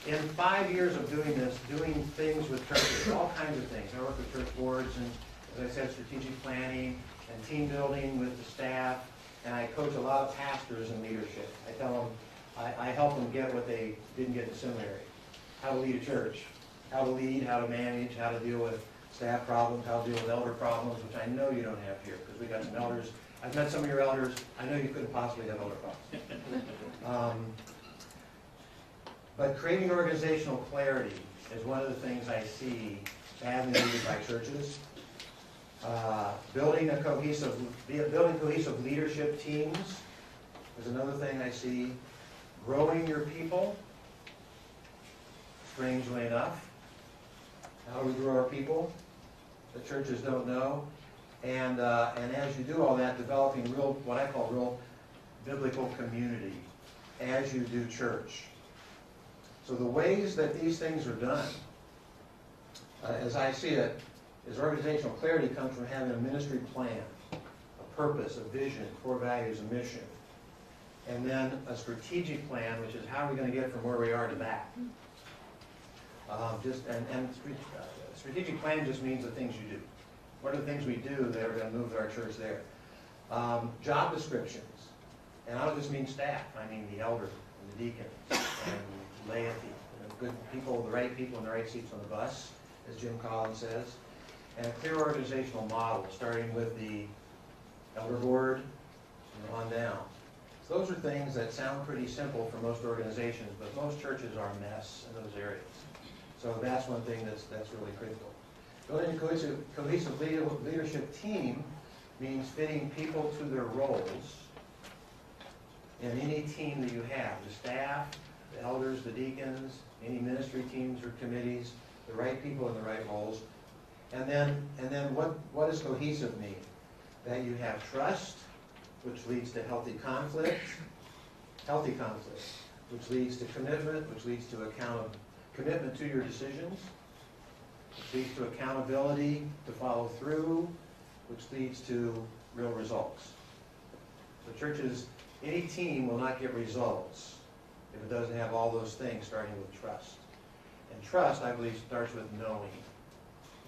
In 5 years of doing this, doing things with churches, all kinds of things. I work with church boards and, as I said, strategic planning and team building with the staff. And I coach a lot of pastors in leadership. I tell them, I help them get what they didn't get in seminary. How to lead a church, how to lead, how to manage, how to deal with staff problems, how to deal with elder problems, which I know you don't have here, because we got some elders. I've met some of your elders. I know you couldn't possibly have elder problems. But creating organizational clarity is one of the things I see badly needed by churches. Building cohesive leadership teams is another thing I see. Growing your people, strangely enough. How do we grow our people? The churches don't know. And as you do all that, developing real, what I call real biblical community as you do church. So the ways that these things are done, as I see it, is organizational clarity comes from having a ministry plan, a purpose, a vision, core values, a mission. And then a strategic plan, which is how are we going to get from where we are to that. Strategic plan just means the things you do. What are the things we do that are going to move our church there? Job descriptions. And I don't just mean staff. I mean the elders and the deacons and laity. Good people, the right people in the right seats on the bus, as Jim Collins says. And a clear organizational model, starting with the elder board and on down. So those are things that sound pretty simple for most organizations, but most churches are a mess in those areas. So that's one thing that's really critical. Building a cohesive leadership team means fitting people to their roles in any team that you have. The staff, the elders, the deacons, any ministry teams or committees, the right people in the right roles. And then what does cohesive mean? That you have trust, which leads to healthy conflict, which leads to commitment, which leads to commitment to your decisions, which leads to accountability to follow through, which leads to real results. So churches, any team will not get results if it doesn't have all those things, starting with trust. And trust, I believe, starts with knowing.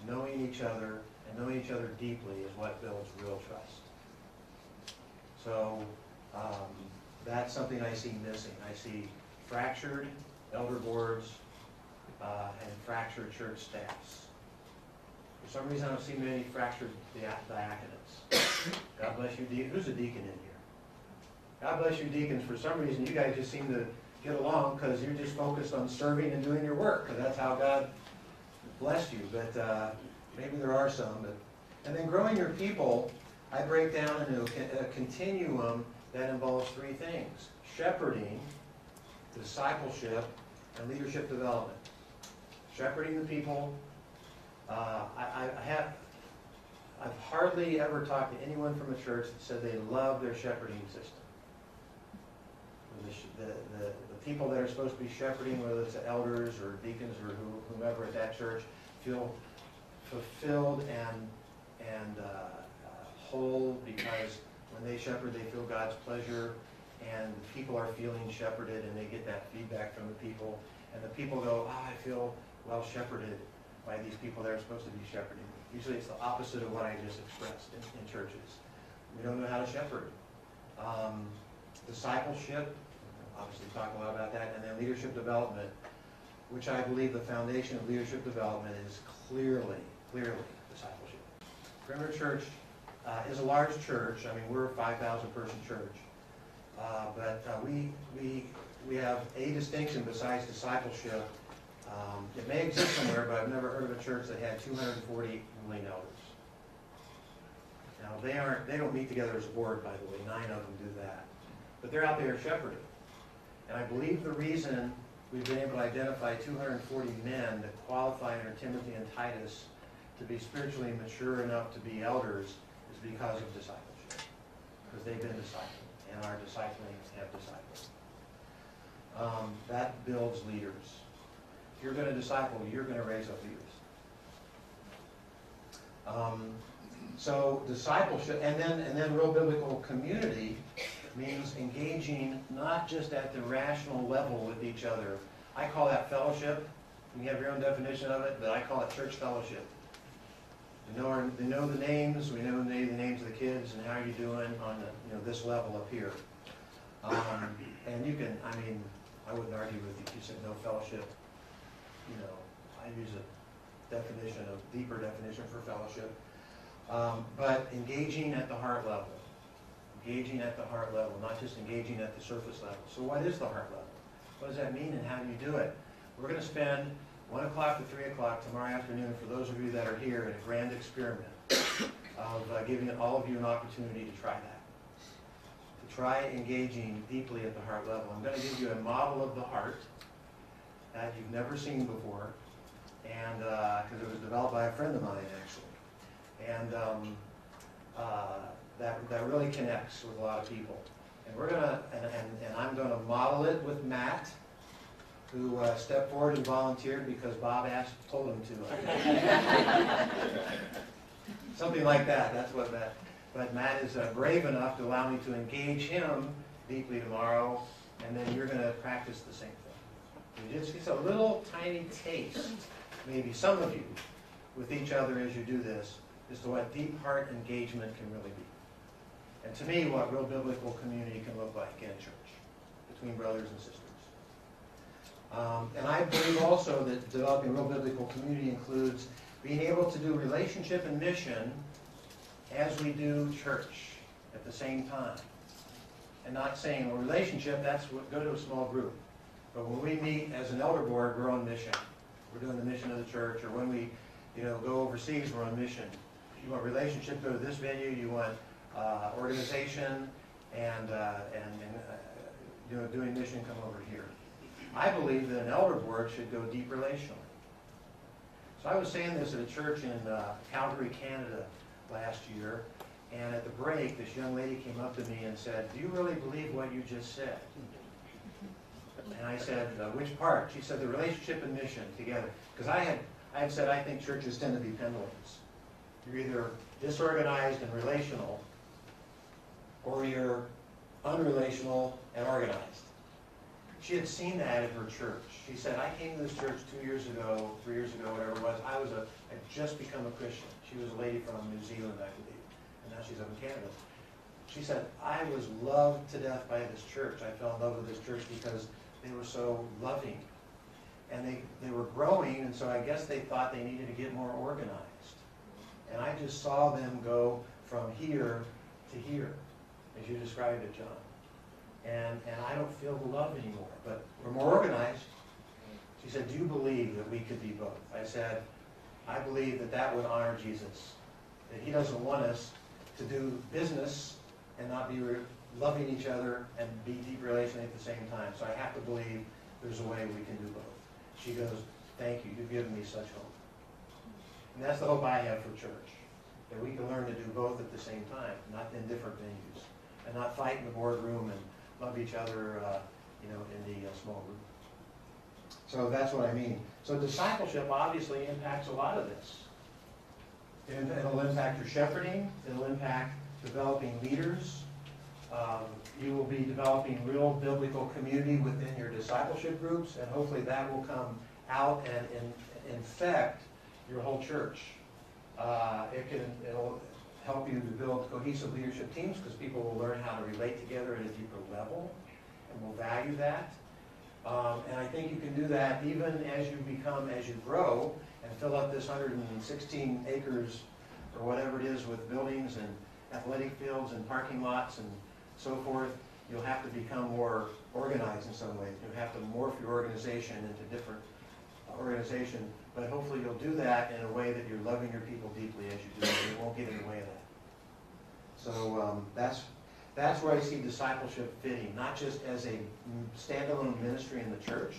Knowing each other and knowing each other deeply is what builds real trust. So that's something I see missing. I see fractured elder boards and fractured church staffs. For some reason, I don't see many fractured diaconate. God bless you, deacon. Who's a deacon in here? God bless you, deacons. For some reason, you guys just seem to get along because you're just focused on serving and doing your work, because that's how God blessed you. But maybe there are some. And then growing your people, I break down into a continuum that involves three things: shepherding, discipleship, and leadership development. Shepherding the people. I've hardly ever talked to anyone from a church that said they love their shepherding system. The people that are supposed to be shepherding, whether it's the elders or deacons or whomever at that church, feel fulfilled and whole, because when they shepherd, they feel God's pleasure, and the people are feeling shepherded, and they get that feedback from the people, and the people go, I feel well shepherded by these people that are supposed to be shepherding. Usually it's the opposite of what I just expressed in churches. We don't know how to shepherd. Discipleship, obviously talk a lot about that, and then leadership development, which I believe the foundation of leadership development is clearly discipleship. Perimeter Church is a large church. I mean, we're a 5,000 person church. But we have a distinction besides discipleship. It may exist somewhere, but I've never heard of a church that had 240 ruling elders. Now, they don't meet together as a board, by the way. 9 of them do that. But they're out there shepherding. And I believe the reason we've been able to identify 240 men that qualify under Timothy and Titus to be spiritually mature enough to be elders is because of discipleship. Because they've been discipled, and our discipling have discipled. That builds leaders. If you're going to disciple, you're going to raise up leaders. So discipleship, and then real biblical community means engaging not just at the rational level with each other I call that fellowship. You can have your own definition of it, but I call it church fellowship. They know the names. We know the names of the kids and how you're doing on the, this level up here. And you can, I wouldn't argue with you if you said no fellowship. I use a definition, a deeper definition for fellowship. But engaging at the heart level. Engaging at the heart level, not just engaging at the surface level. So what is the heart level? What does that mean and how do you do it? We're going to spend 1 o'clock to 3 o'clock tomorrow afternoon, for those of you that are here, in a grand experiment of giving all of you an opportunity to try that. To try engaging deeply at the heart level. I'm going to give you a model of the heart that you've never seen before, and because it was developed by a friend of mine, actually. And that really connects with a lot of people. And we're gonna, and I'm gonna model it with Matt, who stepped forward and volunteered because Bob told him to. Something like that. That's what that. But Matt is brave enough to allow me to engage him deeply tomorrow, and then you're going to practice the same thing. You just get a little tiny taste, maybe some of you, with each other as you do this, as to what deep heart engagement can really be. And to me, what real biblical community can look like in a church, between brothers and sisters. And I believe also that developing real biblical community includes being able to do relationship and mission as we do church at the same time. And not saying, well, relationship, that's what, go to a small group. But when we meet as an elder board, we're on mission. We're doing the mission of the church. Or when we go overseas, we're on mission. You want relationship, go to this venue. You want organization and doing mission, come over here. I believe that an elder board should go deep relationally. So I was saying this at a church in Calgary, Canada last year, and at the break, this young lady came up to me and said, "Do you really believe what you just said?" And I said, "Which part?" She said, "The relationship and mission together." Because I had said I think churches tend to be pendulums. You're either disorganized and relational, or you're unrelational and organized. She had seen that at her church. She said, "I came to this church 2 years ago, 3 years ago, whatever it was. I'd just become a Christian." She was a lady from New Zealand, I believe, and now she's up in Canada. She said, "I was loved to death by this church. I fell in love with this church because they were so loving. And they were growing, and so I guess they thought they needed to get more organized. And I just saw them go from here to here, as you described it, John. And I don't feel the love anymore, but we're more organized." She said, "Do you believe that we could be both?" I said, "I believe that would honor Jesus. That he doesn't want us to do business and not be loving each other and be deep relationally at the same time. So I have to believe there's a way we can do both." She goes, "Thank you. You've given me such hope." And that's the hope I have for church. That we can learn to do both at the same time, not in different venues. And not fight in the boardroom and love each other, in the small group. So that's what I mean. So discipleship obviously impacts a lot of this. It'll impact your shepherding. It'll impact developing leaders. You will be developing real biblical community within your discipleship groups, and hopefully that will come out and infect your whole church. It'll help you to build cohesive leadership teams because people will learn how to relate together at a deeper level and will value that. And I think you can do that even as you grow and fill up this 116 acres or whatever it is with buildings and athletic fields and parking lots and so forth. You'll have to become more organized in some ways. You'll have to morph your organization into different organization, but hopefully you'll do that in a way that you're loving your people deeply as you do it. You won't get in the way of that. So that's where I see discipleship fitting, not just as a standalone ministry in the church,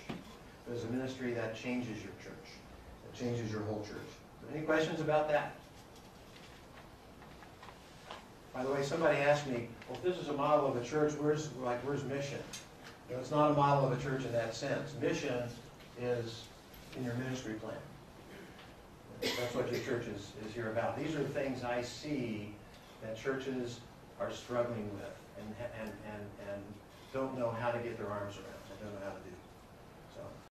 but as a ministry that changes your church, that changes your whole church. So any questions about that? By the way, somebody asked me, well, if this is a model of a church, where's mission? It's not a model of a church in that sense. Mission is in your ministry plan. That's what your church is here about. These are the things I see that churches are struggling with and don't know how to get their arms around. They don't know how to do.